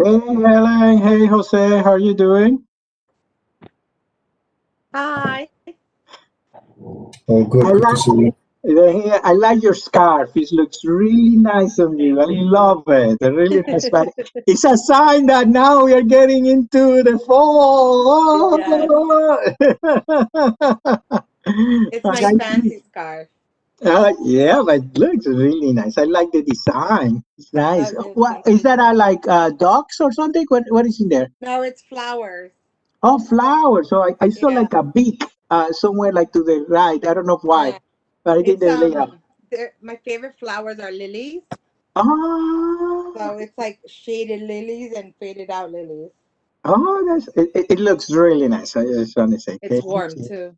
Hey Helen, hey Jose, how are you doing? Hi. Oh, I good. Good to like see you. I like your scarf. It looks really nice on you. I Thank you. love it. Really nice. But it's a sign that now we are getting into the fall. Yes, it's And my I see, fancy scarf. yeah, but it looks really nice. I like the design. It's nice. Oh, good. What Thank is you. that? Like dogs or something? What is in there? No, it's flowers. Oh, flowers. So I saw Yeah, like a beak somewhere like to the right. I don't know why, yeah. but I think It's the layout. my favorite flowers are lilies. Ah, So it's like shaded lilies and faded out lilies. oh, it looks really nice. I just want to say It's thank warm you. too.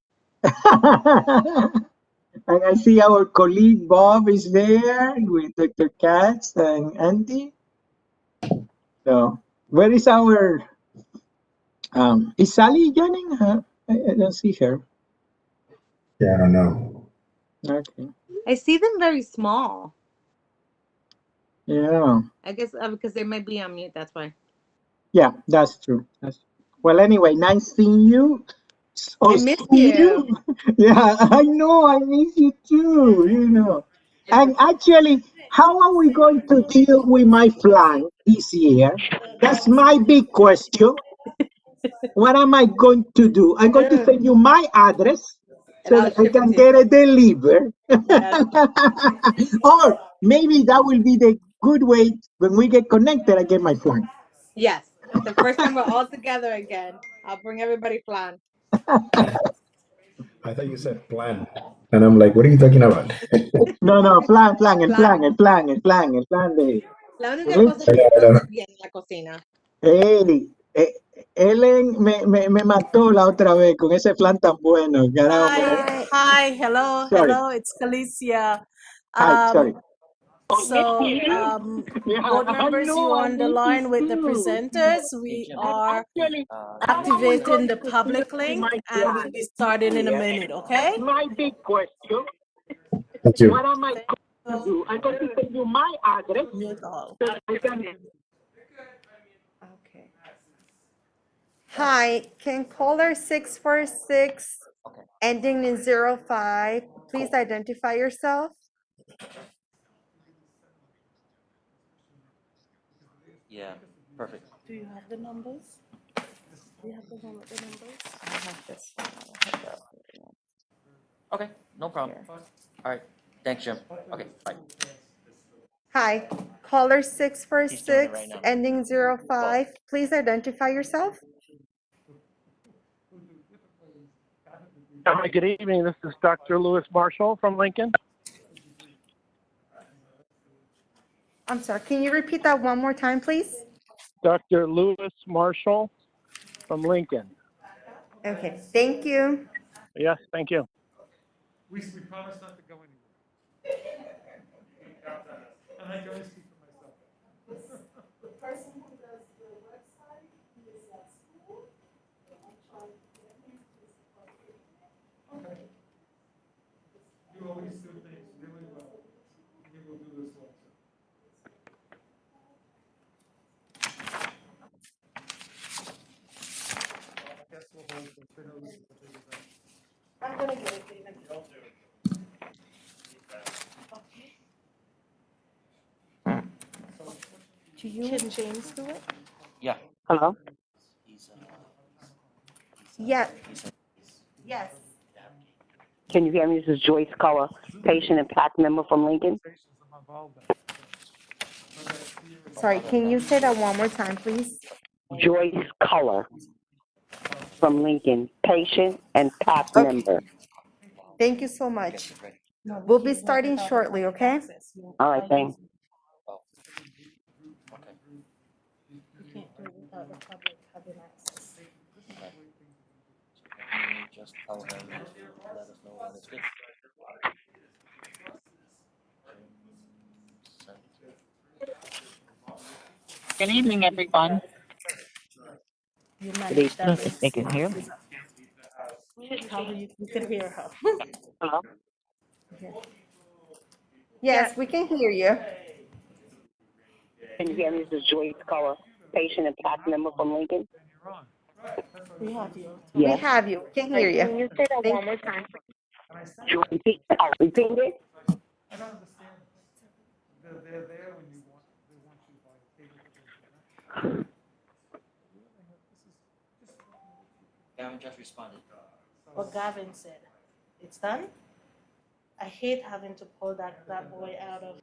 And I see our colleague Bob is there with Dr. Katz and Andy. So where is our is Sally joining? I don't see her. Yeah, I don't know. Okay. I see them very small. Yeah. I guess because they might be on mute. That's why. Yeah, that's true. Well, anyway, nice seeing you. I Oh, miss seeing you. you? Yeah, I know. I miss you too, And actually, how are we going to deal with my flan this year? That's my big question. What am I going to do? I'm going to Ugh, send you my address and so I'll that I ship it can to you. get it delivered. Yes. Or maybe that will be the good way when we get connected, I get my flan. Yes. The first time we're all together again, I'll bring everybody flan. I thought you said plan. And I'm like, what are you talking about? No, no, Flan. el plan de... La única ¿eh? cosa I es que know, yo I no know. sé bien en la cocina. Hey, Ellen me mató la otra vez con ese flan tan bueno, carajo. Hi, hi, hello, Sorry, hello, it's Felicia. hi, sorry. Yeah, Board I members, know, you I on the miss you line with the too. presenters. We And are actually, how are we activating going the to deal public with link my and we'll flan be starting in a here? minute, That's okay? my big question. Thank you. What am I Thank going to you. do? I'm going to send you my address Mute all. so that I can... Okay. Hi, can caller 646 ending in 05 please identify yourself? Yeah, perfect. Do you have the numbers? Do you have the one with the numbers? I have this one. I have the other one. Okay, no problem. Here. All right, thanks, Jim. Okay, bye. Hi, caller He's doing it 646 right now. ending 05 please identify yourself. Hi, good evening. This is Dr. Lewis Marshall from Lincoln. I'm sorry, can you repeat that one more time, please? Dr. Lewis Marshall from Lincoln. Okay, thank you. Yes, thank you. We promise not to go anywhere. And I can only speak for myself. The person who does the website, he is at school. I'm trying to get him to Okay. You always do things really well. You will do this also. I guess we'll hold the Maternal Health is a big event. I'm gonna get it, David. Can James do it? Yeah, Hello? he's Yeah. Yes. Can you hear me? This is Joyce Color, patient and PAC member from Lincoln. I'm involved in. Okay. Sorry, can you say that one more time, please? Joyce Color from Lincoln, patient and PAC Okay. member. Thank you so much. We'll be starting shortly, okay? All right, thanks. okay. You can't do it without the public having access. Just tell him, let us know when it's good. Good evening, everyone. You Good manage that. evening. They can hear me. How do you can hear her? Hello? Yes, we can hear you. Can you hear me? This is Joyce Color, patient and PAC member from Lincoln. then you're on. Right, that's what We I'm have you. Yes. We have you. We can hear you. Can you say that Thank- one more time? And I said, Repeat it. I don't understand this. They're there when you want, they want you by table to table. Gavin just responded. What Gavin said. It's done? I hate having to pull that boy out of.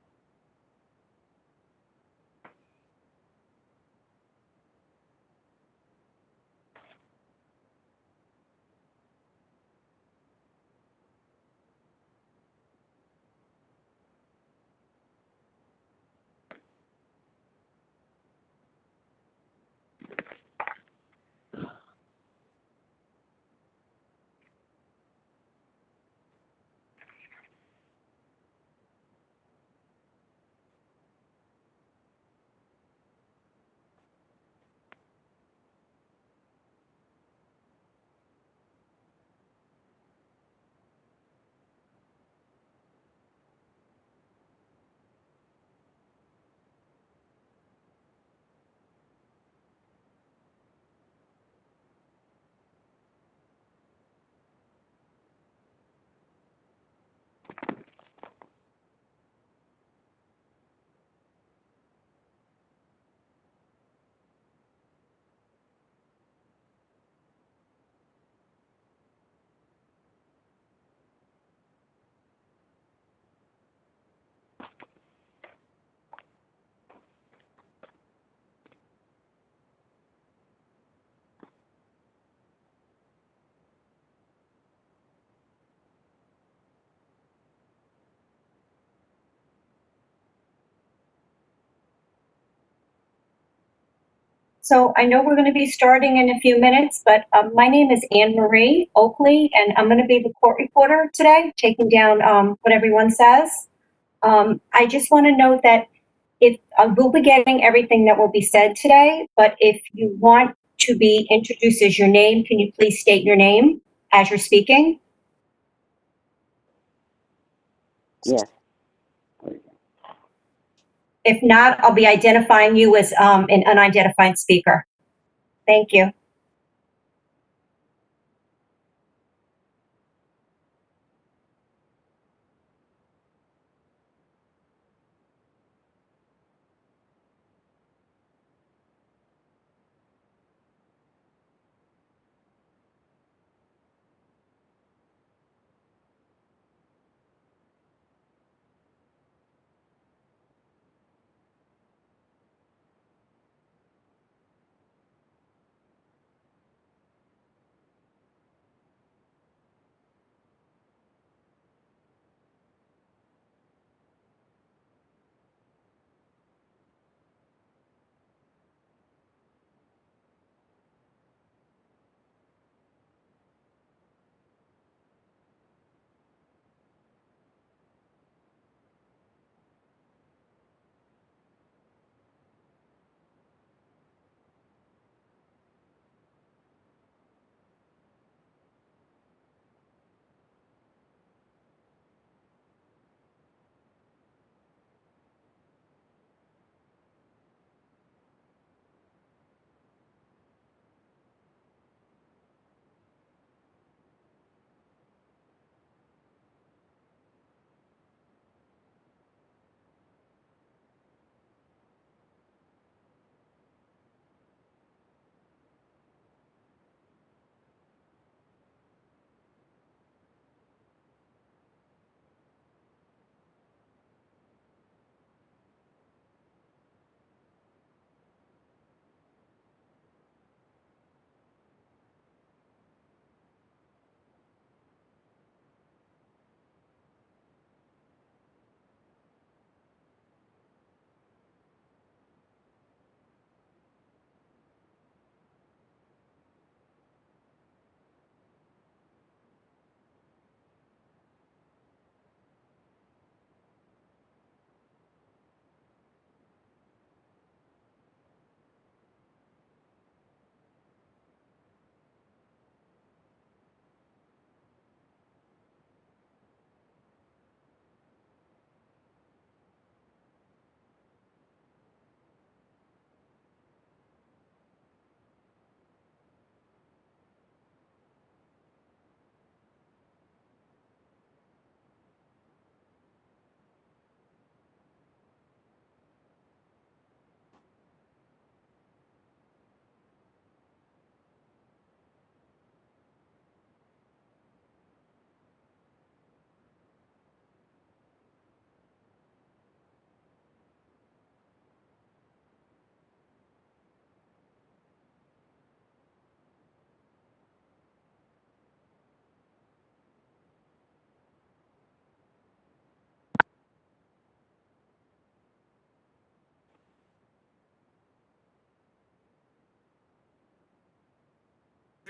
So I know we're going to be starting in a few minutes, but my name is Anne Marie Oakley, and I'm going to be the court reporter today, taking down what everyone says. I just want to note that if we'll be getting everything that will be said today, but if you want to be introduced as your name, can you please state your name as you're speaking? Yes. If not, I'll be identifying you as an unidentified speaker. Thank you.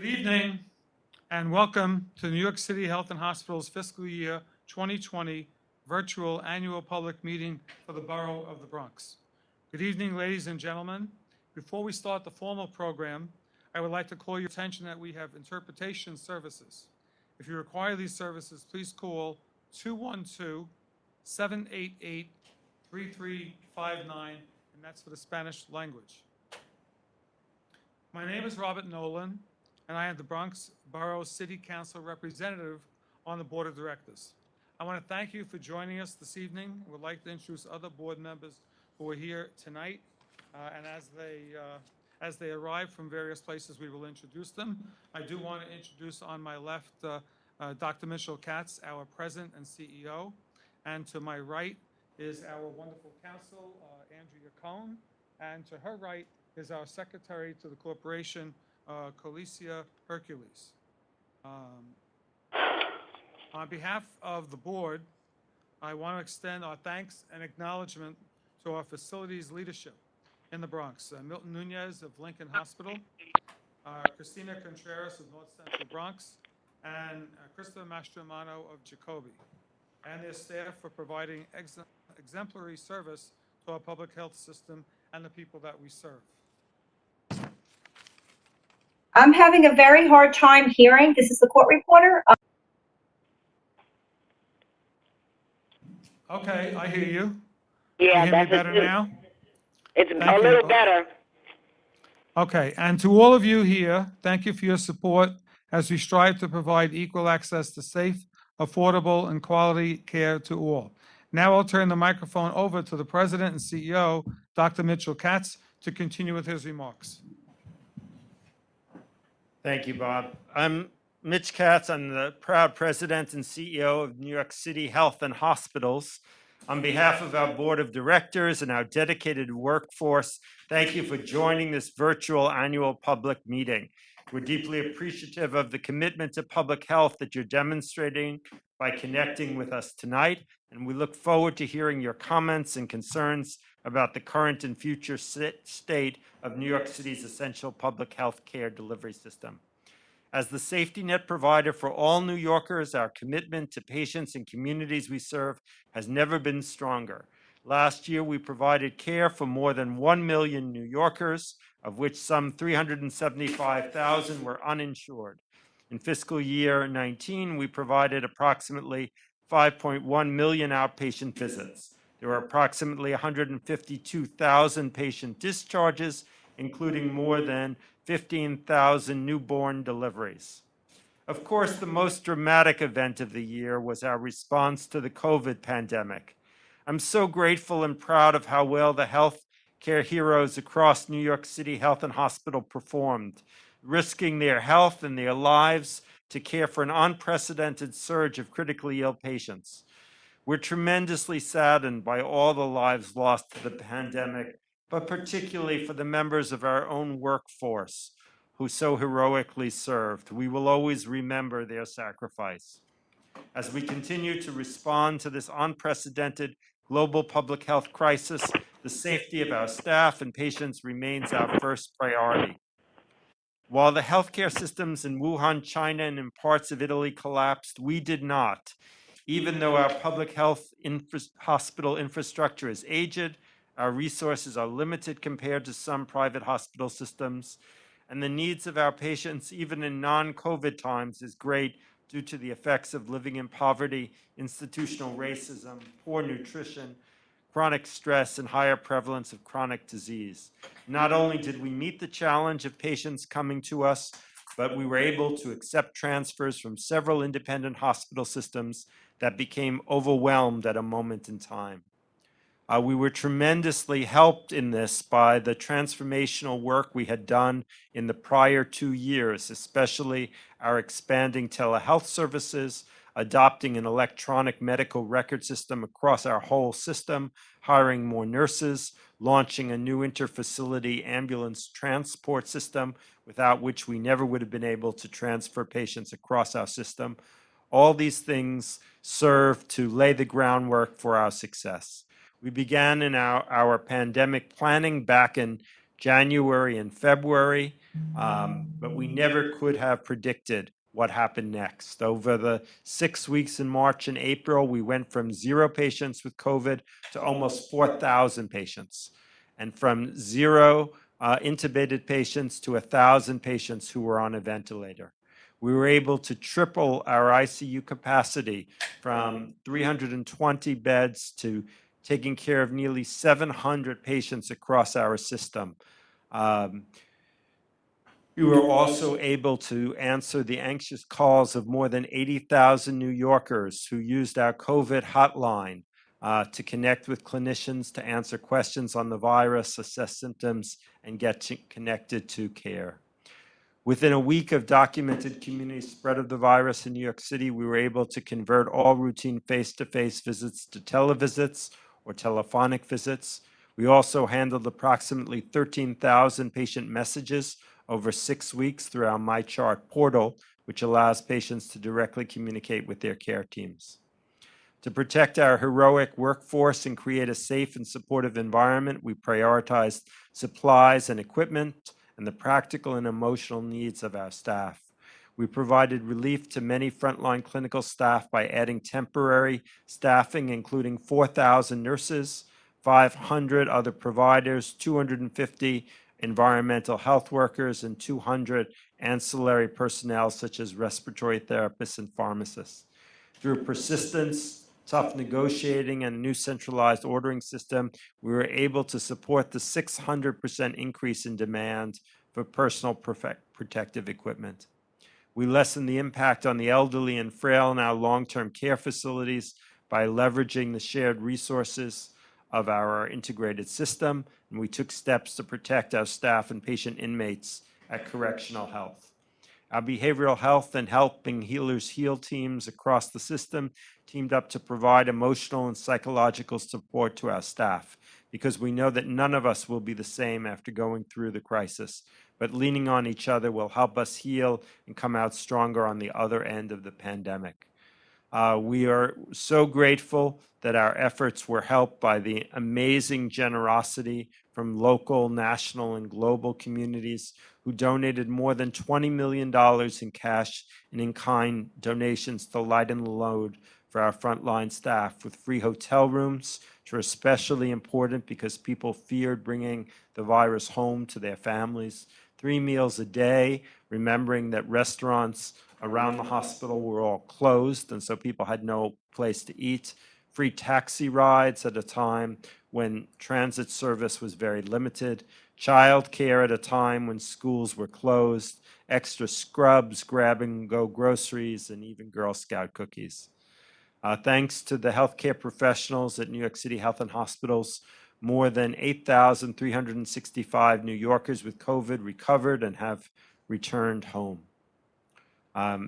Good evening and welcome to New York City Health and Hospitals Fiscal Year 2020 virtual annual public meeting for the Borough of the Bronx. Good evening, ladies and gentlemen. Before we start the formal program, I would like to call your attention that we have interpretation services. If you require these services, please call 212-788-3359, and that's for the Spanish language. My name is Robert Nolan, and I am the Bronx Borough City Council representative on the Board of Directors. I want to thank you for joining us this evening. I would like to introduce other board members who are here tonight, and as they arrive from various places, we will introduce them. I do want to introduce on my left Dr. Mitchell Katz, our President and CEO, and to my right is our wonderful counsel, Andrea Cohn, and to her right is our Secretary to the Corporation, Colicia Hercules. On behalf of the board, I want to extend our thanks and acknowledgement to our facilities leadership in the Bronx. Milton Nunez of Lincoln Hospital, Christina Contreras of North Central Bronx, and Krista Mastromano of Jacoby, and their staff for providing exemplary service to our public health system and the people that we serve. I'm having a very hard time hearing. This is the court reporter. Okay, I hear you. Yeah, Can you hear me that's better now? It's Thank a you. little better. Okay, and to all of you here, thank you for your support as we strive to provide equal access to safe, affordable, and quality care to all. Now I'll turn the microphone over to the President and CEO, Dr. Mitchell Katz, to continue with his remarks. Thank you, Bob. I'm Mitch Katz. I'm the proud president and CEO of New York City Health and Hospitals. On behalf of our board of directors and our dedicated workforce, thank you for joining this virtual annual public meeting. We're deeply appreciative of the commitment to public health that you're demonstrating by connecting with us tonight, and we look forward to hearing your comments and concerns about the current and future state of New York City's essential public health care delivery system. As the safety net provider for all New Yorkers, our commitment to patients and communities we serve has never been stronger. Last year, we provided care for more than 1 million New Yorkers, of which some 375,000 were uninsured. In fiscal year 19, we provided approximately 5.1 million outpatient visits. There were approximately 152,000 patient discharges, including more than 15,000 newborn deliveries. Of course, the most dramatic event of the year was our response to the COVID pandemic. I'm so grateful and proud of how well the health care heroes across New York City Health and Hospital performed, risking their health and their lives to care for an unprecedented surge of critically ill patients. We're tremendously saddened by all the lives lost to the pandemic, but particularly for the members of our own workforce who so heroically served. We will always remember their sacrifice. As we continue to respond to this unprecedented global public health crisis, the safety of our staff and patients remains our first priority. While the healthcare systems in Wuhan, China, and in parts of Italy collapsed, we did not. Even though our public health hospital infrastructure is aged, our resources are limited compared to some private hospital systems, and the needs of our patients, even in non-COVID times, is great due to the effects of living in poverty, institutional racism, poor nutrition, chronic stress, and higher prevalence of chronic disease. Not only did we meet the challenge of patients coming to us, but we were able to accept transfers from several independent hospital systems that became overwhelmed at a moment in time. We were tremendously helped in this by the transformational work we had done in the prior 2 years, especially our expanding telehealth services, adopting an electronic medical record system across our whole system, hiring more nurses, launching a new interfacility ambulance transport system, without which we never would have been able to transfer patients across our system. All these things serve to lay the groundwork for our success. We began in our pandemic planning back in January and February, but we never could have predicted what happened next. Over the 6 weeks in March and April, we went from 0 patients with COVID to almost 4,000 patients, and from 0 intubated patients to 1,000 patients who were on a ventilator. We were able to triple our ICU capacity from 320 beds to taking care of nearly 700 patients across our system. We were also able to answer the anxious calls of more than 80,000 New Yorkers who used our COVID hotline to connect with clinicians to answer questions on the virus, assess symptoms, and get connected to care. Within a week of documented community spread of the virus in New York City, we were able to convert all routine face-to-face visits to televisits or telephonic visits. We also handled approximately 13,000 patient messages over 6 weeks through our MyChart portal, which allows patients to directly communicate with their care teams. To protect our heroic workforce and create a safe and supportive environment, we prioritized supplies and equipment and the practical and emotional needs of our staff. We provided relief to many frontline clinical staff by adding temporary staffing, including 4,000 nurses, 500 other providers, 250 environmental health workers, and 200 ancillary personnel such as respiratory therapists and pharmacists. Through persistence, tough negotiating, and a new centralized ordering system, we were able to support the 600% increase in demand for personal protective equipment. We lessened the impact on the elderly and frail in our long-term care facilities by leveraging the shared resources of our integrated system, and we took steps to protect our staff and patient inmates at correctional health. Our behavioral health and Helping Healers Heal teams across the system teamed up to provide emotional and psychological support to our staff, because we know that none of us will be the same after going through the crisis, but leaning on each other will help us heal and come out stronger on the other end of the pandemic. We are so grateful that our efforts were helped by the amazing generosity from local, national, and global communities who donated more than $20 million in cash and in-kind donations to lighten the load for our frontline staff, with free hotel rooms, which are especially important because people feared bringing the virus home to their families, 3 meals a day, remembering that restaurants around the hospital were all closed, and so people had no place to eat, free taxi rides at a time when transit service was very limited, child care at a time when schools were closed, extra scrubs, grab-and-go groceries, and even Girl Scout cookies. Thanks to the healthcare professionals at New York City Health and Hospitals, more than 8,365 New Yorkers with COVID recovered and have returned home.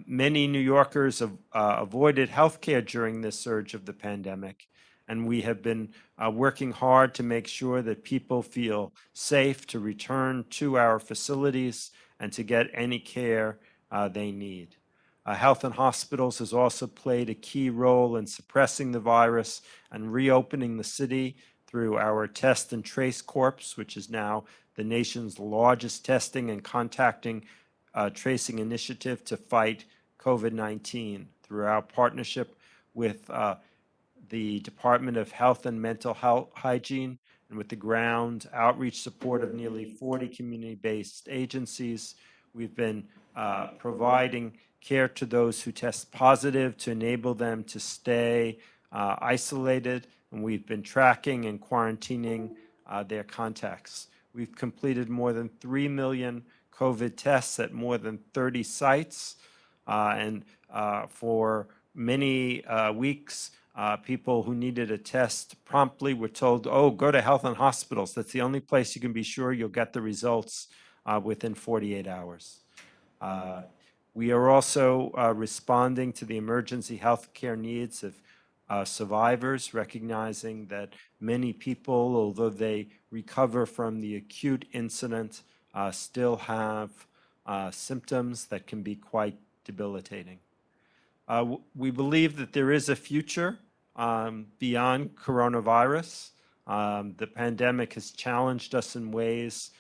Many New Yorkers have avoided healthcare during this surge of the pandemic, and we have been working hard to make sure that people feel safe to return to our facilities and to get any care they need. Health and Hospitals has also played a key role in suppressing the virus and reopening the city through our Test and Trace Corps, which is now the nation's largest testing and contacting tracing initiative to fight COVID-19 through our partnership with the Department of Health and Mental Health Hygiene, and with the ground outreach support of nearly 40 community-based agencies. We've been providing care to those who test positive to enable them to stay isolated, and we've been tracking and quarantining their contacts. We've completed more than 3 million COVID tests at more than 30 sites, and for many weeks, people who needed a test promptly were told, oh, go to Health and Hospitals. That's the only place you can be sure you'll get the results within 48 hours. We are also responding to the emergency health care needs of survivors, recognizing that many people, although they recover from the acute incident, still have symptoms that can be quite debilitating. We believe that there is a future beyond coronavirus. The pandemic has challenged us in ways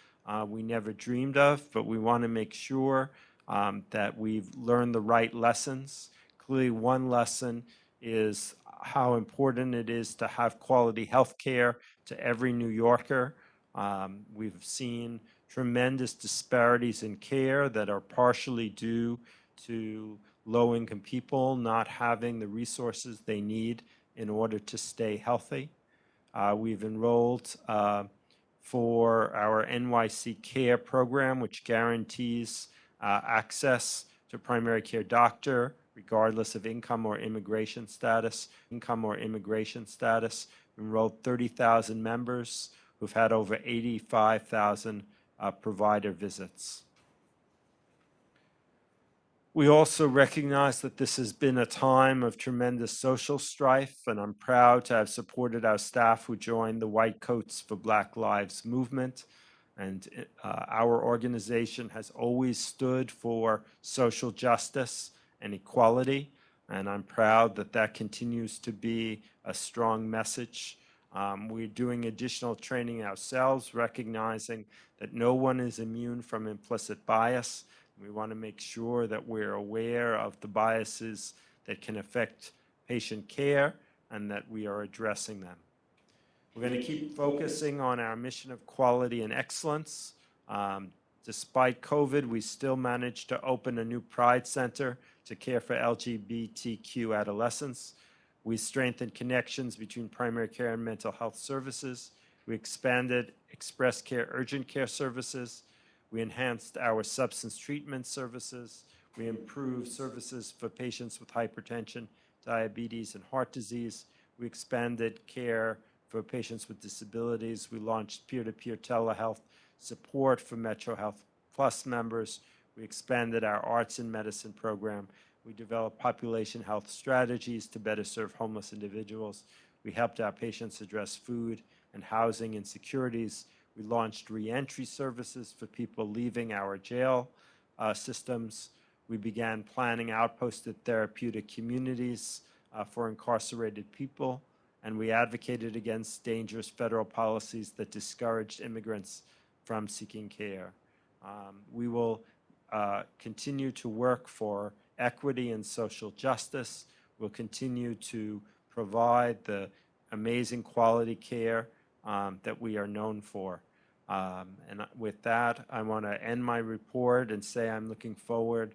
we never dreamed of, but we want to make sure that we've learned the right lessons. Clearly, one lesson is how important it is to have quality health care to every New Yorker. We've seen tremendous disparities in care that are partially due to low-income people not having the resources they need in order to stay healthy. We've enrolled for our NYC Care program, which guarantees access to primary care doctor regardless of income or immigration status. Enrolled 30,000 members who've had over 85,000 provider visits. We also recognize that this has been a time of tremendous social strife, and I'm proud to have supported our staff who joined the White Coats for Black Lives movement. And our organization has always stood for social justice and equality, and I'm proud that that continues to be a strong message. We're doing additional training ourselves, recognizing that no one is immune from implicit bias. We want to make sure that we're aware of the biases that can affect patient care and that we are addressing them. We're going to keep focusing on our mission of quality and excellence. Despite COVID, we still managed to open a new Pride Center to care for LGBTQ adolescents. We strengthened connections between primary care and mental health services. We expanded express care urgent care services. We enhanced our substance treatment services. We improved services for patients with hypertension, diabetes, and heart disease. We expanded care for patients with disabilities. We launched peer-to-peer telehealth support for Metro Health Plus members. We expanded our arts and medicine program. We developed population health strategies to better serve homeless individuals. We helped our patients address food and housing insecurities. We launched reentry services for people leaving our jail systems. We began planning outposted therapeutic communities for incarcerated people, and we advocated against dangerous federal policies that discouraged immigrants from seeking care. We will continue to work for equity and social justice. We'll continue to provide the amazing quality care that we are known for. And with that, I want to end my report and say I'm looking forward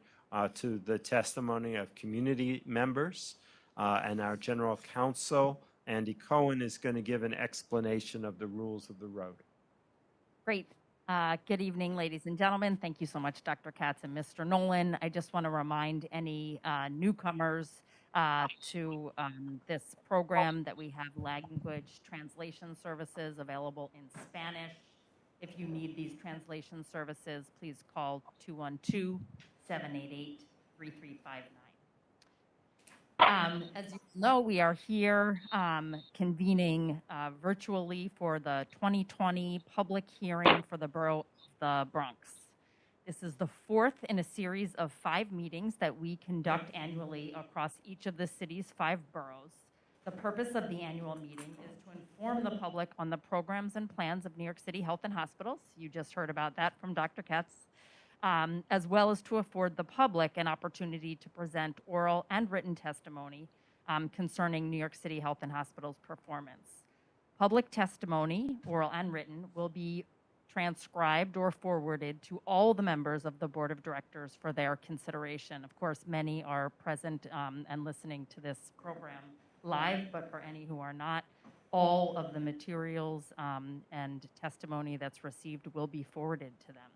to the testimony of community members and our general counsel. Andy Cohen is going to give an explanation of the rules of the road. Great. Good evening, ladies and gentlemen. Thank you so much, Dr. Katz and Mr. Nolan. I just want to remind any newcomers to this program that we have language translation services available in Spanish. If you need these translation services, please call 212-788-3359. As you know, we are here convening virtually for the 2020 public hearing for the Borough of the Bronx. This is the fourth in a series of 5 meetings that we conduct annually across each of the city's 5 boroughs. The purpose of the annual meeting is to inform the public on the programs and plans of New York City Health and Hospitals. You just heard about that from Dr. Katz. As well as to afford the public an opportunity to present oral and written testimony concerning New York City Health and Hospitals' performance. Public testimony, oral and written, will be transcribed or forwarded to all the members of the Board of Directors for their consideration. Of course, many are present and listening to this program live, but for any who are not, all of the materials and testimony that's received will be forwarded to them.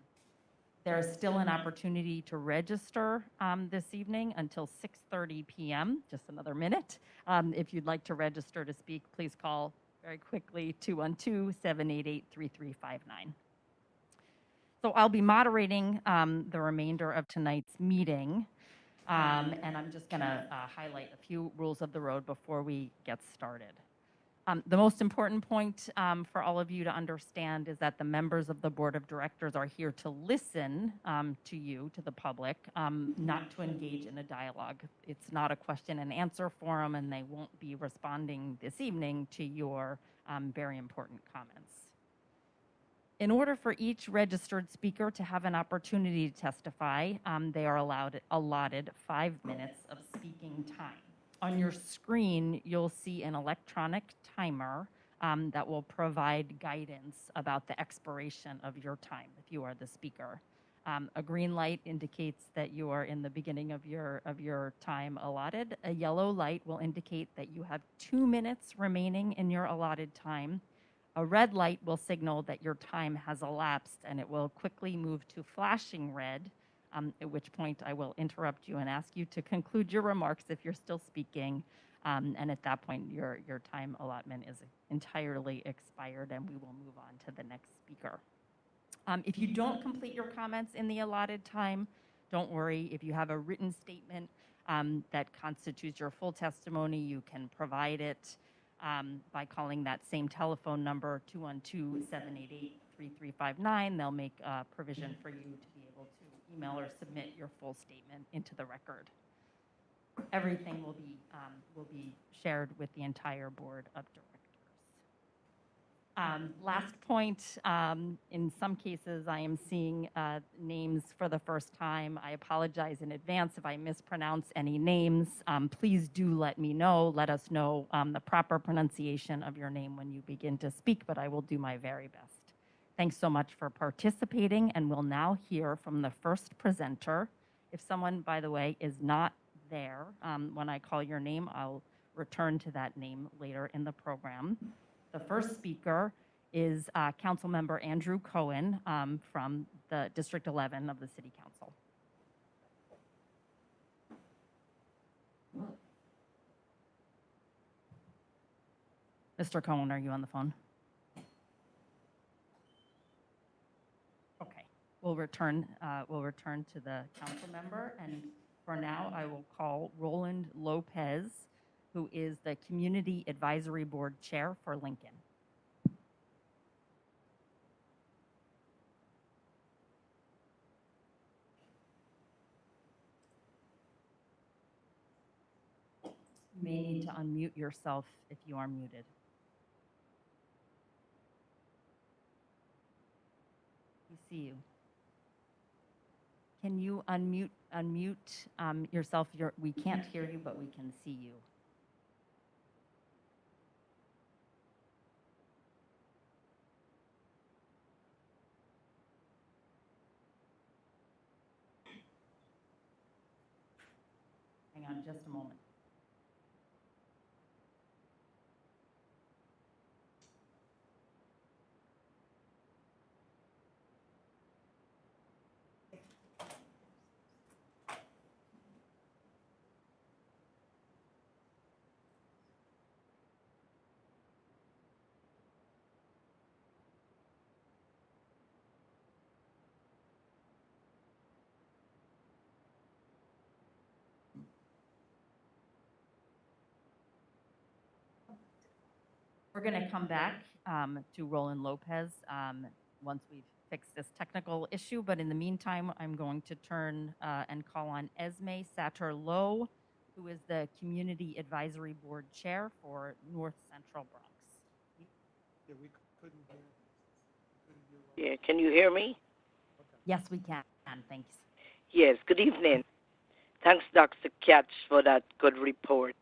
There is still an opportunity to register this evening until 6:30 p.m., just another minute. If you'd like to register to speak, please call very quickly 212-788-3359. So I'll be moderating the remainder of tonight's meeting, and I'm just going to highlight a few rules of the road before we get started. The most important point for all of you to understand is that the members of the Board of Directors are here to listen to you, to the public, not to engage in a dialogue. It's not a question and answer forum, and they won't be responding this evening to your very important comments. In order for each registered speaker to have an opportunity to testify, they are allotted 5 minutes of speaking time. On your screen, you'll see an electronic timer that will provide guidance about the expiration of your time if you are the speaker. A green light indicates that you are in the beginning of your time allotted. A yellow light will indicate that you have 2 minutes remaining in your allotted time. A red light will signal that your time has elapsed, and it will quickly move to flashing red, at which point I will interrupt you and ask you to conclude your remarks if you're still speaking. And at that point, your time allotment is entirely expired, and we will move on to the next speaker. If you don't complete your comments in the allotted time, don't worry. If you have a written statement that constitutes your full testimony, you can provide it by calling that same telephone number, 212-788-3359. They'll make provision for you to be able to email or submit your full statement into the record. Everything will be shared with the entire board of directors. Last point, in some cases I am seeing names for the first time. I apologize in advance if I mispronounce any names. Please do let me know. Let us know the proper pronunciation of your name when you begin to speak, but I will do my very best. Thanks so much for participating, and we'll now hear from the first presenter. If someone, by the way, is not there when I call your name, I'll return to that name later in the program. The first speaker is Councilmember Andrew Cohen from the District 11 of the City Council. Mr. Cohen, are you on the phone? Okay, we'll return to the council member, and for now I will call Roland Lopez, who is the Community Advisory Board Chair for Lincoln. You may need to unmute yourself if you are muted. We see you. Can you unmute yourself? We can't hear you, but we can see you. Hang on just a moment. We're going to come back to Roland Lopez once we've fixed this technical issue, but in the meantime, I'm going to turn and call on Esme Satter-Lowe, who is the Community Advisory Board Chair for North Central Bronx. Yeah, we couldn't hear. Yeah, can you hear me? Yes, we can. Thanks. Yes, good evening. Thanks, Dr. Katz, for that good report.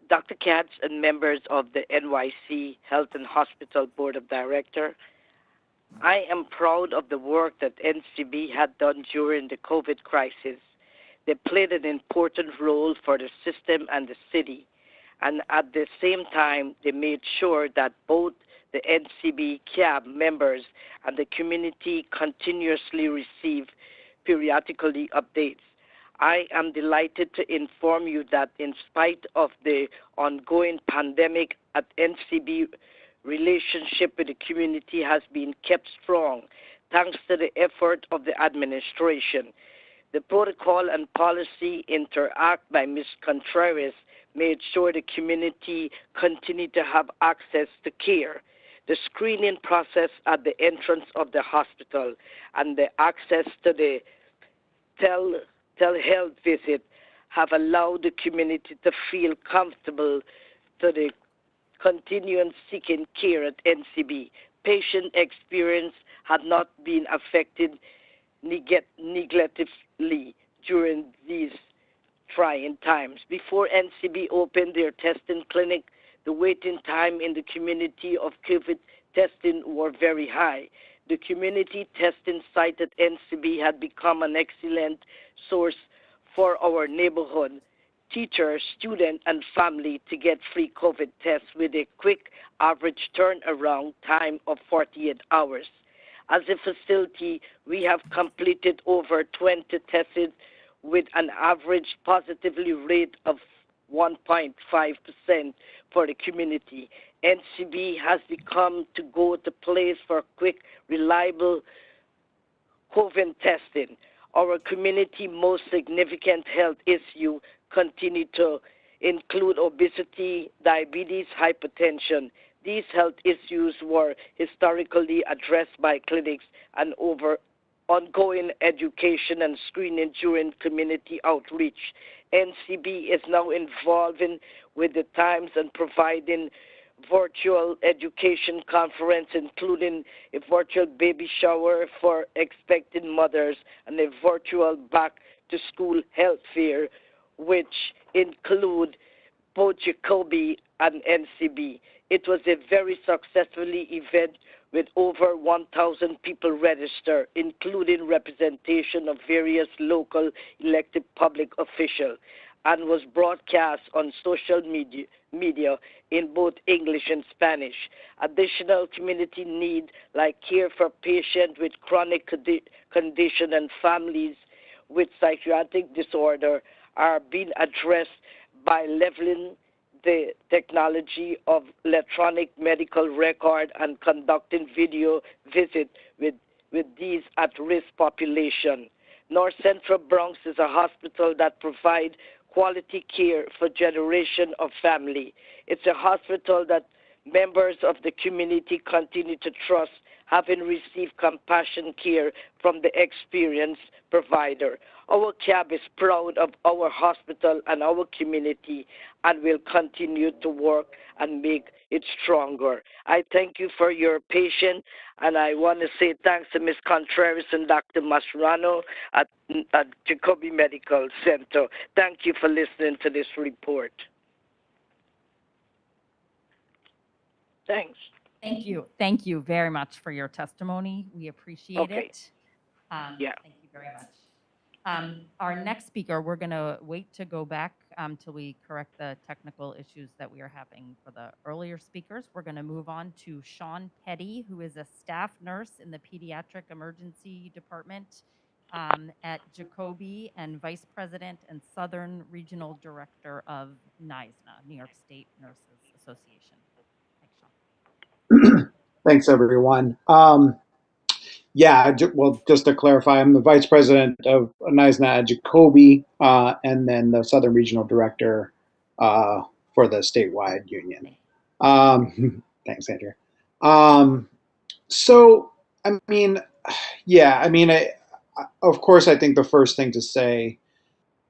Dr. Katz and members of the NYC Health and Hospital Board of Directors, I am proud of the work that NCB had done during the COVID crisis. They played an important role for the system and the city, and at the same time, they made sure that both the NCB CAB members and the community continuously receive periodically updates. I am delighted to inform you that in spite of the ongoing pandemic at NCB, relationship with the community has been kept strong thanks to the effort of the administration. The protocol and policy interact by Ms. Contreras made sure the community continued to have access to care. The screening process at the entrance of the hospital and the access to the telehealth visit have allowed the community to feel comfortable to the continue and seeking care at NCB. Patient experience had not been affected negatively during these trying times. Before NCB opened their testing clinic, the waiting time in the community of COVID testing were very high. The community testing site at NCB had become an excellent source for our neighborhood teachers, students, and family to get free COVID tests with a quick average turnaround time of 48 hours. As a facility, we have completed over 20 tests with an average positivity rate of 1.5% for the community. NCB has become to go-to place for quick, reliable COVID testing. Our community most significant health issue continue to include obesity, diabetes, hypertension. These health issues were historically addressed by clinics and over ongoing education and screening during community outreach. NCB is now involving with the times and providing virtual education conference, including a virtual baby shower for expecting mothers and a virtual back-to-school health fair, which include both Jacoby and NCB. It was a very successful event with over 1,000 people registered, including representation of various local elected public officials, and was broadcast on social media in both English and Spanish. Additional community need like care for patients with chronic condition and families with psychiatric disorder are being addressed by leveling the technology of electronic medical record and conducting video visit with these at-risk population. North Central Bronx is a hospital that provides quality care for generation of family. It's a hospital that members of the community continue to trust, having received compassion care from the experienced provider. Our CAB is proud of our hospital and our community and will continue to work and make it stronger. I thank you for your patience, and I want to say thanks to Ms. Contreras and Dr. Mascherano at Jacoby Medical Center. Thank you for listening to this report. Thanks. Thank you. Thank you very much for your testimony. We appreciate it. Yeah. Thank you very much. Our next speaker, we're going to wait to go back till we correct the technical issues that we are having for the earlier speakers. We're going to move on to Sean Petty, who is a staff nurse in the Pediatric Emergency Department at Jacoby and Vice President and Southern Regional Director of NYSNA, New York State Nurses Association. Thanks, Sean. Thanks, everyone. Well, just to clarify, I'm the Vice President of NYSNA at Jacoby, and then the Southern Regional Director for the statewide union. Thanks, Andrew. Of course, I think the first thing to say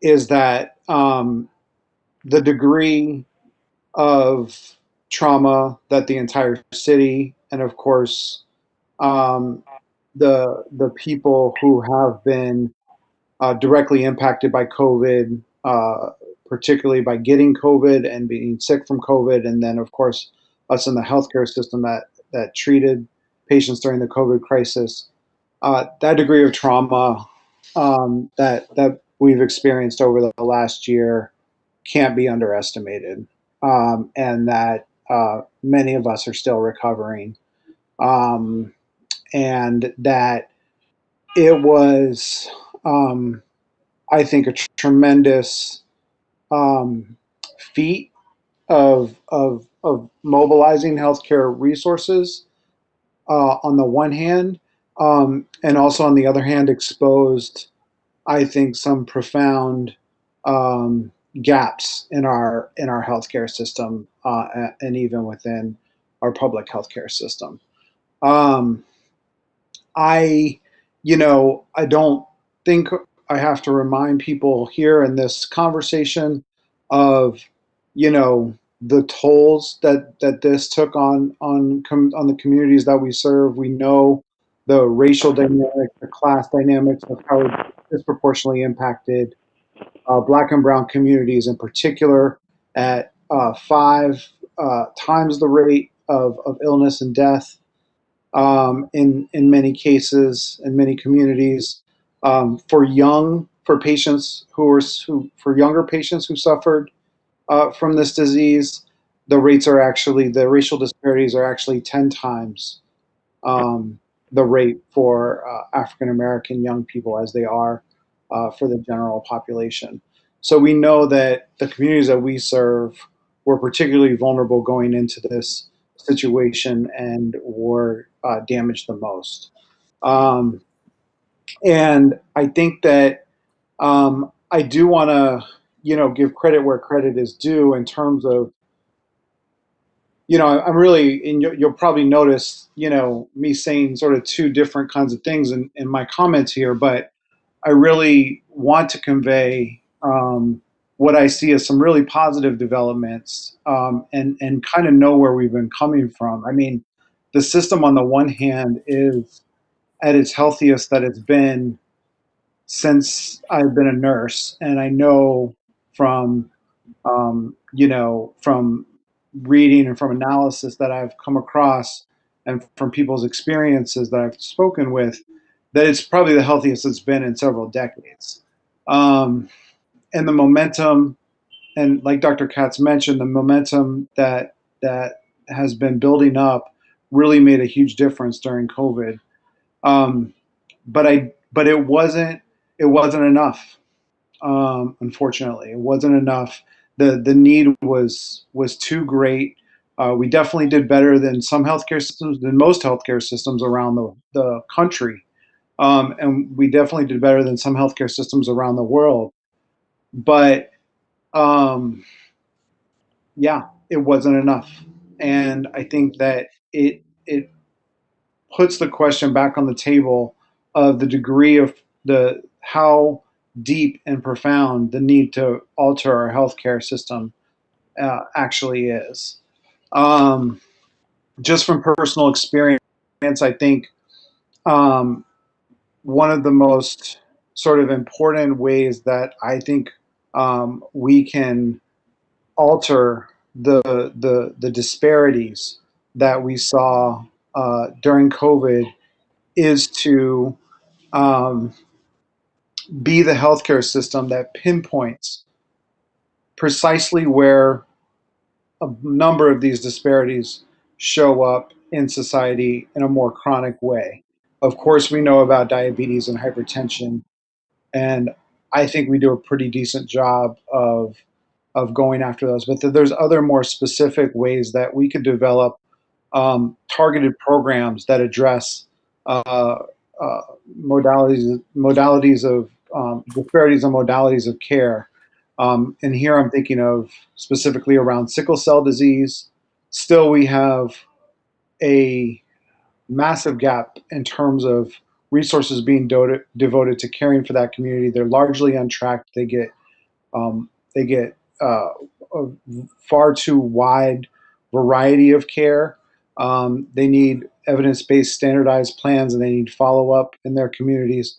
is that the degree of trauma that the entire city, and of course, the people who have been directly impacted by COVID, particularly by getting COVID and being sick from COVID, and then of course us in the healthcare system that treated patients during the COVID crisis, that degree of trauma that we've experienced over the last year can't be underestimated, and that many of us are still recovering. And that it was, I think, a tremendous feat of mobilizing healthcare resources on the one hand, and also on the other hand exposed, I think, some profound gaps in our healthcare system, and even within our public healthcare system. I don't think I have to remind people here in this conversation of, the tolls that this took on the communities that we serve. We know the racial dynamics, the class dynamics of how it disproportionately impacted Black and Brown communities in particular at 5 times the rate of illness and death in many cases, in many communities. For younger patients who suffered from this disease, the racial disparities are actually 10 times the rate for African American young people as they are for the general population. So we know that the communities that we serve were particularly vulnerable going into this situation and were damaged the most. And I think that I do want to, give credit where credit is due in terms of, I'm really, and you'll probably notice, me saying sort of two different kinds of things in my comments here, but I really want to convey what I see as some really positive developments and kind of know where we've been coming from. I mean, the system on the one hand is at its healthiest that it's been since I've been a nurse, and I know from from reading and from analysis that I've come across and from people's experiences that I've spoken with, that it's probably the healthiest it's been in several decades. And the momentum, and like Dr. Katz mentioned, the momentum that has been building up really made a huge difference during COVID. But it wasn't enough. Unfortunately, it wasn't enough. The need was too great. We definitely did better than some healthcare systems, than most healthcare systems around the country, and we definitely did better than some healthcare systems around the world. But yeah, it wasn't enough, and I think that it puts the question back on the table of the degree of how deep and profound the need to alter our healthcare system actually is. Just from personal experience, I think one of the most sort of important ways that I think we can alter the disparities that we saw during COVID is to be the healthcare system that pinpoints precisely where a number of these disparities show up in society in a more chronic way. Of course, we know about diabetes and hypertension, and I think we do a pretty decent job of going after those. But there's other more specific ways that we could develop targeted programs that address modalities of disparities and modalities of care. And here I'm thinking of specifically around sickle cell disease. Still, we have a massive gap in terms of resources being devoted to caring for that community. They're largely untracked. They get a far too wide variety of care. They need evidence-based standardized plans, and they need follow-up in their communities.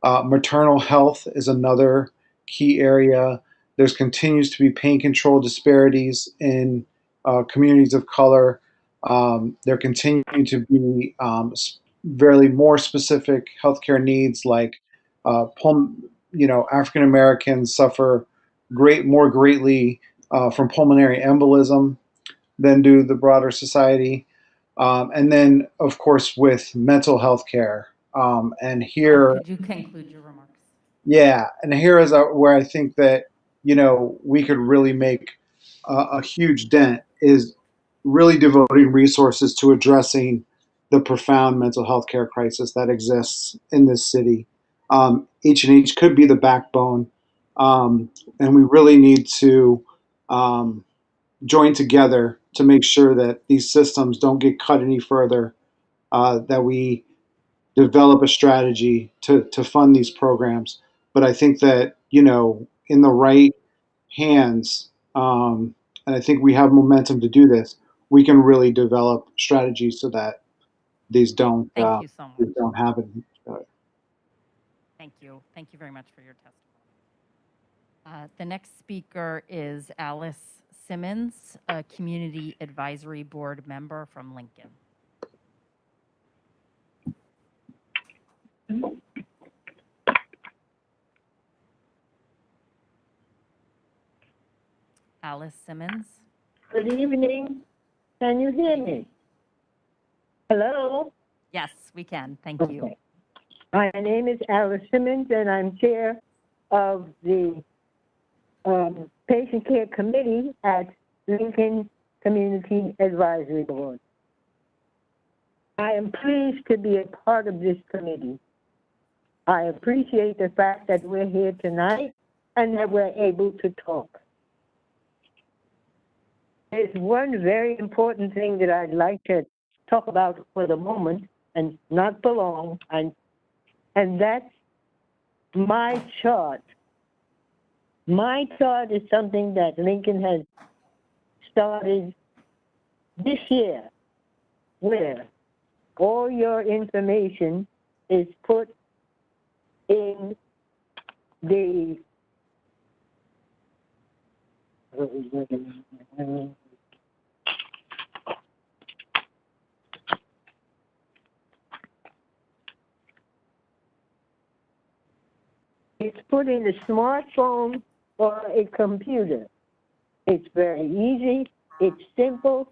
Maternal health is another key area. There's continues to be pain control disparities in communities of color. There continue to be very more specific healthcare needs, like African Americans suffer more greatly from pulmonary embolism than do the broader society. And then, of course, with mental health care. And here, Could you conclude your remarks? yeah, and here is where I think that we could really make a huge dent, is really devoting resources to addressing the profound mental health care crisis that exists in this city. H&H could be the backbone, and we really need to join together to make sure that these systems don't get cut any further, that we develop a strategy to fund these programs. But I think that, in the right hands, and I think we have momentum to do this, we can really develop strategies so that these don't Thank you so much. happen. Thank you. Thank you very much for your testimony. The next speaker is Alice Simmons, a Community Advisory Board member from Lincoln. Alice Simmons. Good evening. Can you hear me? Hello? Yes, we can. Thank you. Okay. My name is Alice Simmons, and I'm chair of the Patient Care Committee at Lincoln Community Advisory Board. I am pleased to be a part of this committee. I appreciate the fact that we're here tonight and that we're able to talk. There's one very important thing that I'd like to talk about for the moment and not for long, and that's my chart. My chart is something that Lincoln has started this year, where all your information is put in the it's put in a smartphone or a computer. It's very easy, it's simple,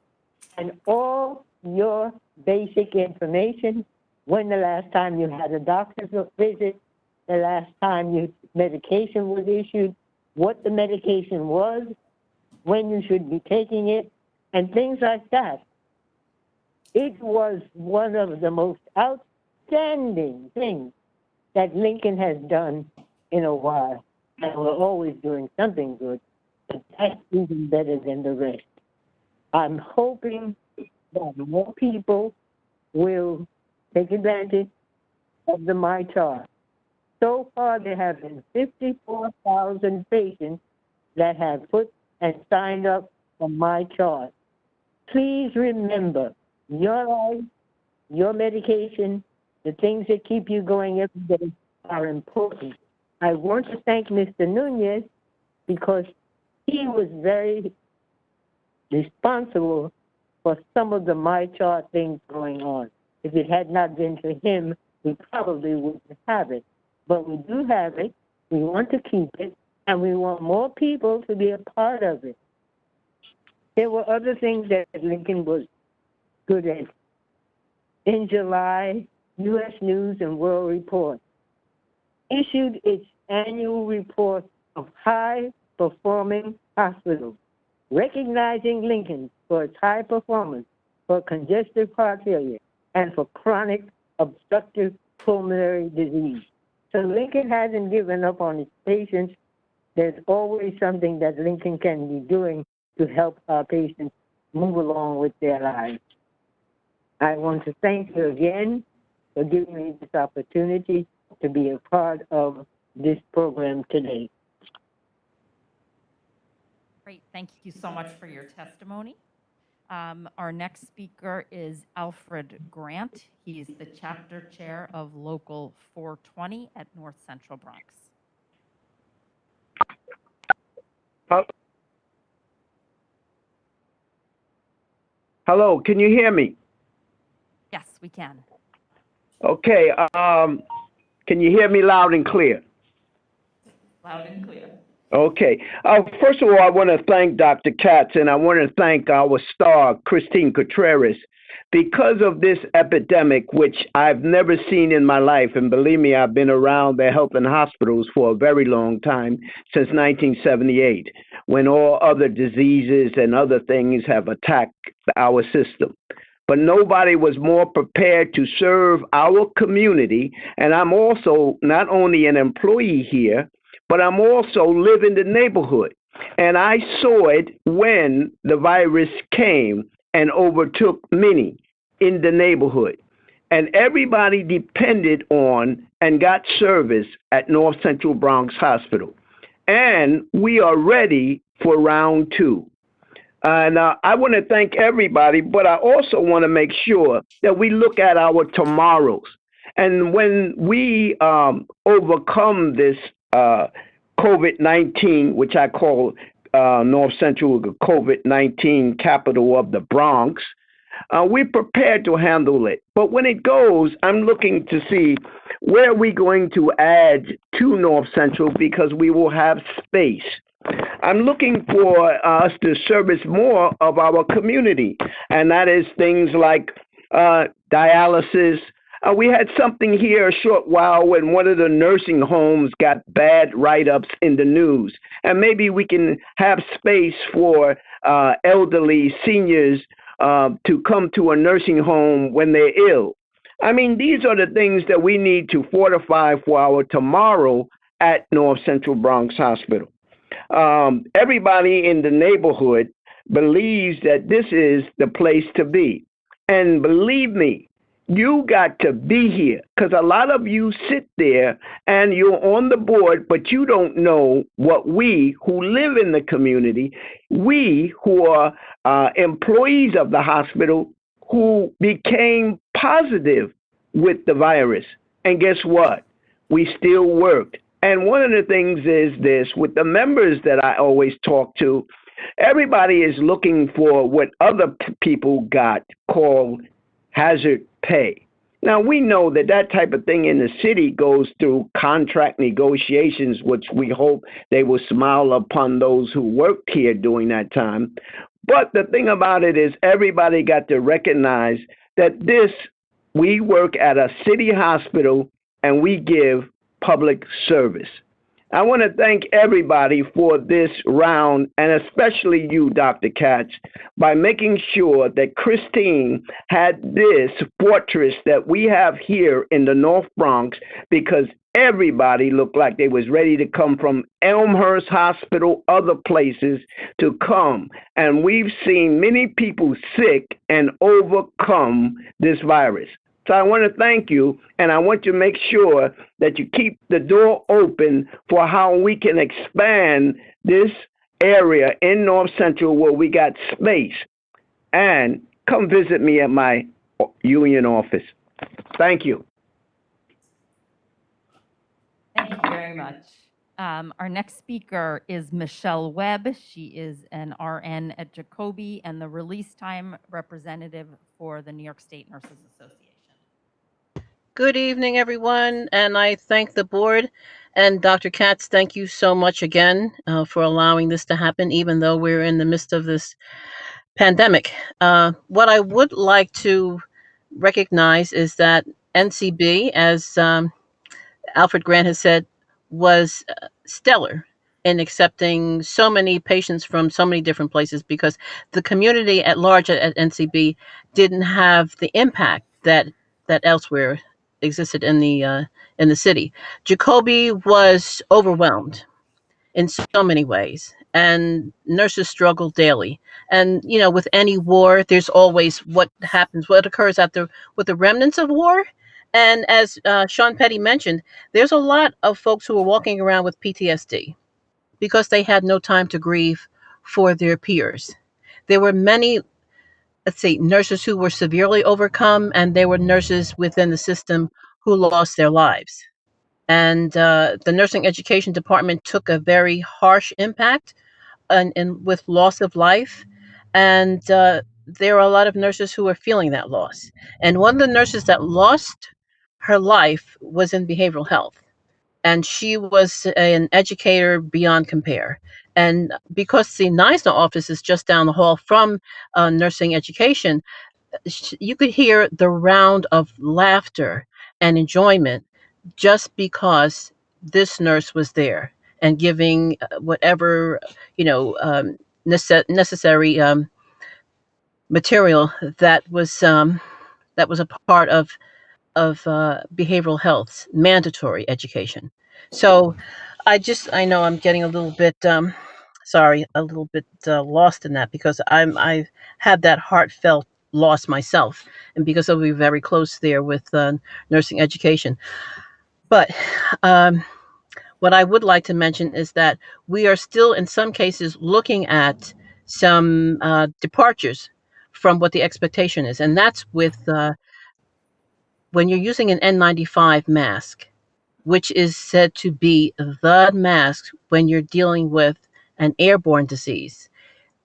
and all your basic information, when the last time you had a doctor's visit, the last time your medication was issued, what the medication was, when you should be taking it, and things like that. It was one of the most outstanding things that Lincoln has done in a while. And we're always doing something good, but that's even better than the rest. I'm hoping that more people will take advantage of the My Chart. So far, there have been 54,000 patients that have put and signed up for My Chart. Please remember, your life, your medication, the things that keep you going every day are important. I want to thank Mr. Nunez because he was very responsible for some of the My Chart things going on. If it had not been for him, we probably wouldn't have it. But we do have it, we want to keep it, and we want more people to be a part of it. There were other things that Lincoln was good at. In July, U.S. News and World Report issued its annual report of high-performing hospitals, recognizing Lincoln for its high performance for congestive heart failure and for chronic obstructive pulmonary disease. So Lincoln hasn't given up on its patients. There's always something that Lincoln can be doing to help our patients move along with their lives. I want to thank you again for giving me this opportunity to be a part of this program today. Great. Thank you so much for your testimony. Our next speaker is Alfred Grant. He's the chapter chair of Local 420 at North Central Bronx. Hello, can you hear me? Yes, we can. Okay, can you hear me loud and clear? Loud and clear. Okay. First of all, I want to thank Dr. Katz, and I want to thank our star, Christine Contreras, because of this epidemic, which I've never seen in my life. And believe me, I've been around the health and hospitals for a very long time, since 1978, when all other diseases and other things have attacked our system. But nobody was more prepared to serve our community. And I'm also not only an employee here, but I'm also live in the neighborhood. And I saw it when the virus came and overtook many in the neighborhood. And everybody depended on and got service at North Central Bronx Hospital. And we are ready for round two. And I want to thank everybody, but I also want to make sure that we look at our tomorrows. And when we overcome this COVID-19, which I call North Central COVID-19 capital of the Bronx, we're prepared to handle it. But when it goes, I'm looking to see where we're going to add to North Central because we will have space. I'm looking for us to service more of our community, and that is things like dialysis. We had something here a short while when one of the nursing homes got bad write-ups in the news, and maybe we can have space for elderly seniors to come to a nursing home when they're ill. I mean, these are the things that we need to fortify for our tomorrow at North Central Bronx Hospital. Everybody in the neighborhood believes that this is the place to be. And believe me, you got to be here because a lot of you sit there and you're on the board, but you don't know what we who live in the community, we who are employees of the hospital who became positive with the virus. And guess what? We still worked. And one of the things is this, with the members that I always talk to, everybody is looking for what other people got called hazard pay. Now, we know that that type of thing in the city goes through contract negotiations, which we hope they will smile upon those who worked here during that time. But the thing about it is everybody got to recognize that we work at a city hospital and we give public service. I want to thank everybody for this round, and especially you, Dr. Katz, by making sure that Christine had this fortress that we have here in the North Bronx, because everybody looked like they was ready to come from Elmhurst Hospital, other places to come. And we've seen many people sick and overcome this virus. So I want to thank you, and I want to make sure that you keep the door open for how we can expand this area in North Central where we got space. And come visit me at my union office. Thank you. Thank you very much. Our next speaker is Michelle Webb. She is an RN at Jacobi and the release time representative for the New York State Nurses Association. Good evening, everyone, and I thank the board. And Dr. Katz, thank you so much again for allowing this to happen, even though we're in the midst of this pandemic. What I would like to recognize is that NCB, as Alfred Grant has said, was stellar in accepting so many patients from so many different places, because the community at large at NCB didn't have the impact that elsewhere existed in the city. Jacobi was overwhelmed in so many ways, and nurses struggle daily. And with any war, there's always what occurs with the remnants of war. And as Sean Petty mentioned, there's a lot of folks who are walking around with PTSD because they had no time to grieve for their peers. There were many, nurses who were severely overcome, and there were nurses within the system who lost their lives. And the nursing education department took a very harsh impact and with loss of life. And there are a lot of nurses who are feeling that loss. And one of the nurses that lost her life was in behavioral health. And she was an educator beyond compare. And because the Neisner office is just down the hall from nursing education, you could hear the round of laughter and enjoyment just because this nurse was there and giving whatever necessary material that was a part of behavioral health's mandatory education. So I know I'm getting a little bit lost in that, because I've had that heartfelt loss myself, and because I'll be very close there with nursing education. But what I would like to mention is that we are still in some cases looking at some departures from what the expectation is, and that's with when you're using an N95 mask, which is said to be the mask when you're dealing with an airborne disease.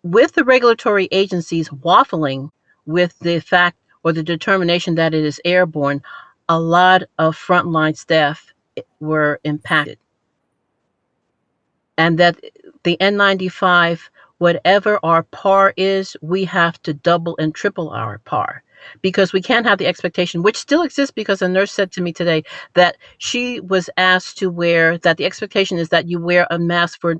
With the regulatory agencies waffling with the fact or the determination that it is airborne, a lot of frontline staff were impacted. And that the N95, whatever our par is, we have to double and triple our par, because we can't have the expectation, which still exists, because a nurse said to me today that she was asked to wear, that the expectation is that you wear a mask for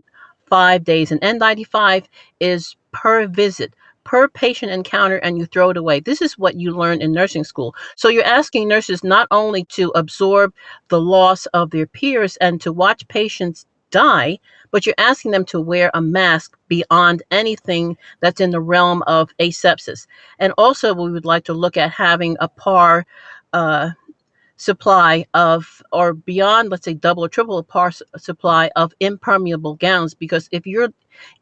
5 days. And N95 is per visit, per patient encounter, and you throw it away. This is what you learn in nursing school. So you're asking nurses not only to absorb the loss of their peers and to watch patients die, but you're asking them to wear a mask beyond anything that's in the realm of asepsis. And also, we would like to look at having a par supply of, or beyond, let's say double or triple par supply of impermeable gowns, because if you're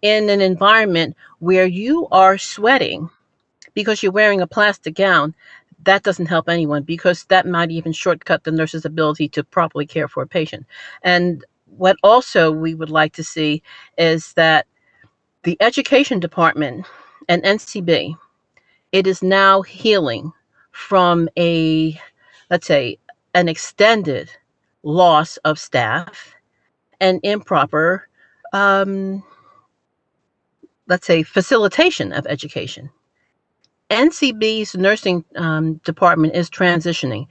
in an environment where you are sweating because you're wearing a plastic gown, that doesn't help anyone, because that might even shortcut the nurse's ability to properly care for a patient. And what also we would like to see is that the education department and NCB, it is now healing from a, let's say, an extended loss of staff and improper, let's say, facilitation of education. NCB's nursing department is transitioning.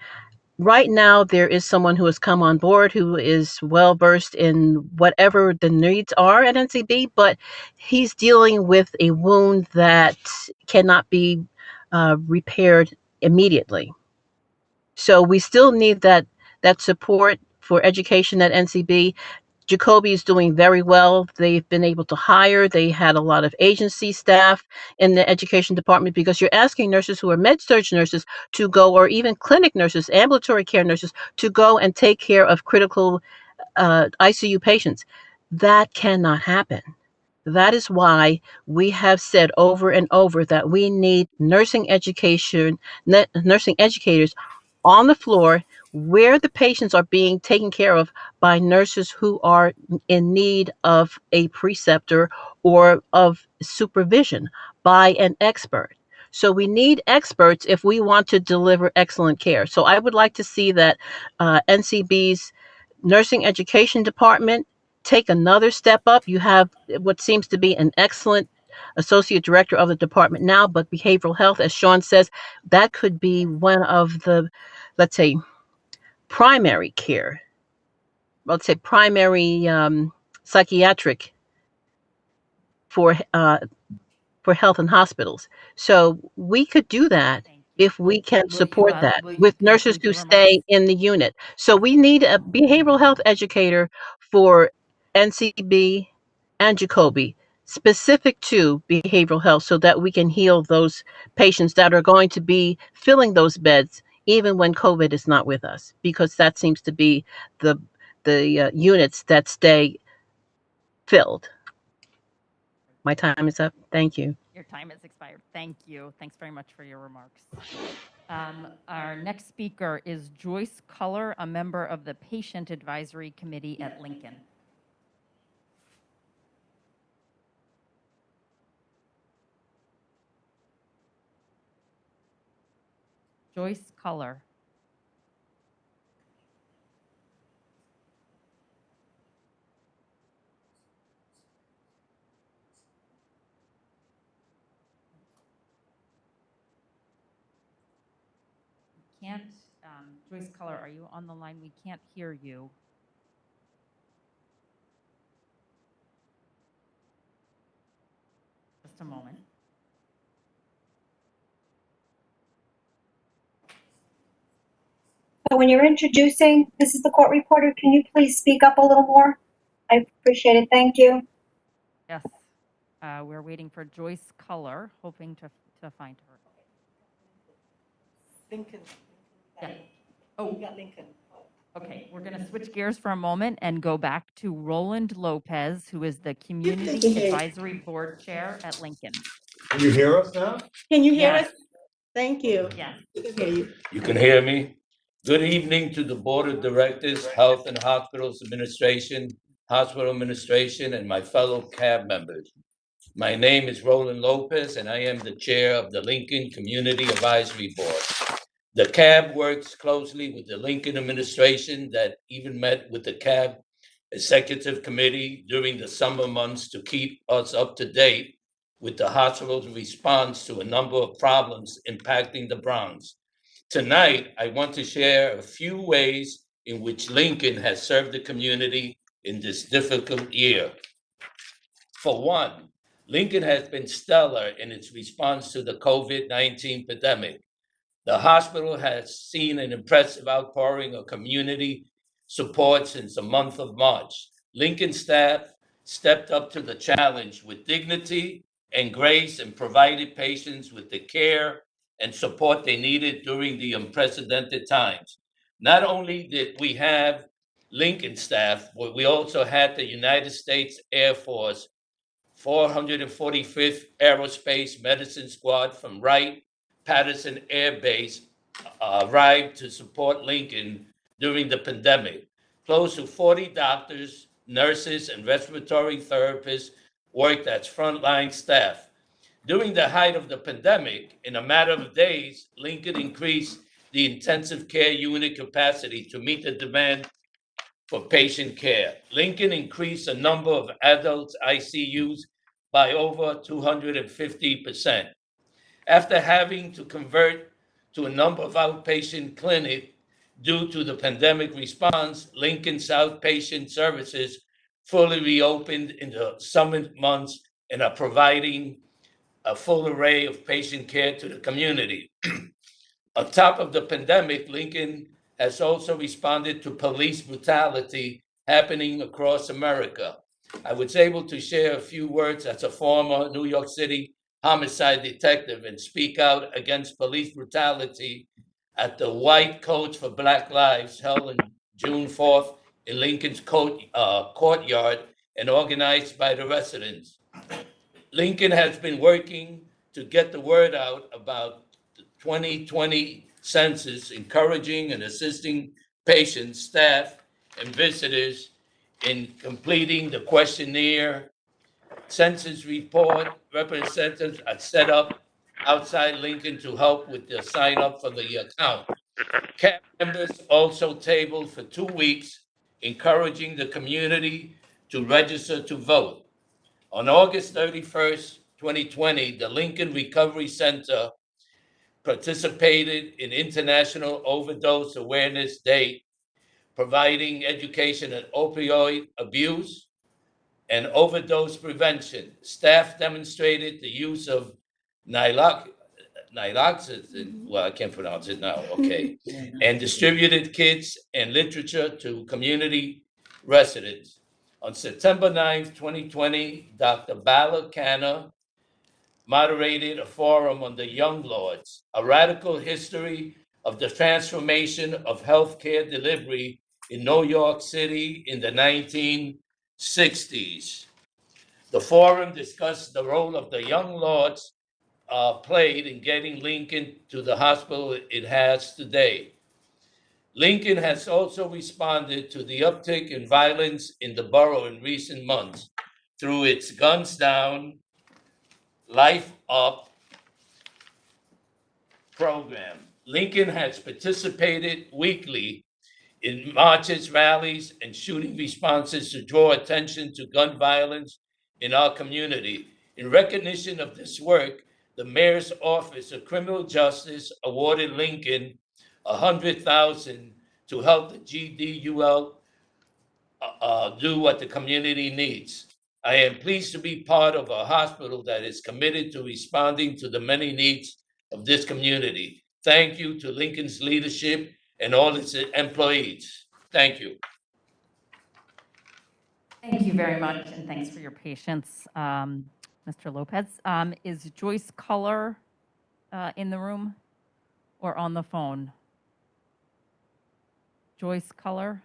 Right now, there is someone who has come on board who is well versed in whatever the needs are at NCB, but he's dealing with a wound that cannot be repaired immediately. So we still need that support for education at NCB. Jacoby is doing very well. They've been able to hire. They had a lot of agency staff in the education department, because you're asking nurses who are med-surg nurses to go, or even clinic nurses, ambulatory care nurses, to go and take care of critical ICU patients. That cannot happen. That is why we have said over and over that we need nursing education, nursing educators on the floor where the patients are being taken care of by nurses who are in need of a preceptor or of supervision by an expert. So we need experts if we want to deliver excellent care. So I would like to see that NCB's nursing education department take another step up. You have what seems to be an excellent associate director of the department now, but behavioral health, as Sean says, that could be one of the, let's say, primary care, let's say primary psychiatric for health and hospitals. So we could do that if we can support that with nurses who stay in the unit. So we need a behavioral health educator for NCB and Jacoby, specific to behavioral health, so that we can heal those patients that are going to be filling those beds even when COVID is not with us, because that seems to be the units that stay filled. My time is up. Thank you. Your time has expired. Thank you. Thanks very much for your remarks. Our next speaker is Joyce Culler, a member of the Patient Advisory Committee at Lincoln. Joyce Culler. Can't, Joyce Culler, are you on the line? We can't hear you. Just a moment. So when you're introducing, this is the court reporter, can you please speak up a little more? I appreciate it. Thank you. Yes, we're waiting for Joyce Culler, hoping to find her. Lincoln. Yeah. Oh, We got Lincoln. Okay, we're going to switch gears for a moment and go back to Roland Lopez, who is the Community Advisory Board Chair at Lincoln. Can you hear us now? Can you hear Yes. us? Thank you. Yes. We can hear you. You can hear me? Good evening to the Board of Directors, Health and Hospitals Administration, Hospital Administration, and my fellow CAB members. My name is Roland Lopez, and I am the Chair of the Lincoln Community Advisory Board. The CAB works closely with the Lincoln administration that even met with the CAB Executive Committee during the summer months to keep us up to date with the hospital's response to a number of problems impacting the Bronx. Tonight, I want to share a few ways in which Lincoln has served the community in this difficult year. For one, Lincoln has been stellar in its response to the COVID-19 pandemic. The hospital has seen an impressive outpouring of community support since the month of March. Lincoln staff stepped up to the challenge with dignity and grace and provided patients with the care and support they needed during the unprecedented times. Not only did we have Lincoln staff, but we also had the United States Air Force 445th Aerospace Medicine Squad from Wright-Patterson Air Base arrived to support Lincoln during the pandemic. Close to 40 doctors, nurses, and respiratory therapists worked as frontline staff. During the height of the pandemic, in a matter of days, Lincoln increased the intensive care unit capacity to meet the demand for patient care. Lincoln increased the number of adult ICUs by over 250%. After having to convert to a number of outpatient clinics due to the pandemic response, Lincoln's outpatient services fully reopened in the summer months and are providing a full array of patient care to the community. On top of the pandemic, Lincoln has also responded to police brutality happening across America. I was able to share a few words as a former New York City homicide detective and speak out against police brutality at the White Coats for Black Lives held on June 4th in Lincoln's courtyard and organized by the residents. Lincoln has been working to get the word out about the 2020 census, encouraging and assisting patients, staff, and visitors in completing the questionnaire. Census report representatives are set up outside Lincoln to help with the sign up for the account. CAB members also tabled for 2 weeks, encouraging the community to register to vote. On August 31st, 2020, the Lincoln Recovery Center participated in International Overdose Awareness Day, providing education on opioid abuse and overdose prevention. Staff demonstrated the use of naloxone, well, I can't pronounce it now, okay, and distributed kits and literature to community residents. On September 9th, 2020, Dr. Bala Khanna moderated a forum on the Young Lords, a radical history of the transformation of healthcare delivery in New York City in the 1960s. The forum discussed the role of the Young Lords played in getting Lincoln to the hospital it has today. Lincoln has also responded to the uptick in violence in the borough in recent months through its Guns Down, Life Up program. Lincoln has participated weekly in marches, rallies, and shooting responses to draw attention to gun violence in our community. In recognition of this work, the Mayor's Office of Criminal Justice awarded Lincoln $100,000 to help the GDUL do what the community needs. I am pleased to be part of a hospital that is committed to responding to the many needs of this community. Thank you to Lincoln's leadership and all its employees. Thank you. Thank you very much, and thanks for your patience, Mr. Lopez. Is Joyce Culler in the room or on the phone? Joyce Color.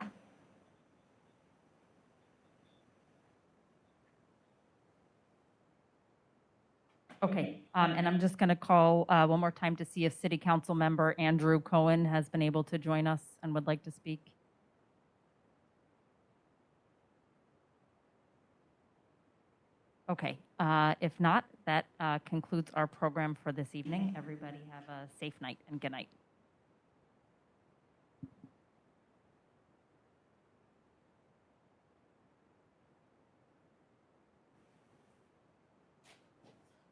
Okay, and I'm just going to call one more time to see if City Council member Andrew Cohen has been able to join us and would like to speak. Okay, if not, that concludes our program for this evening. Everybody have a safe night and good night.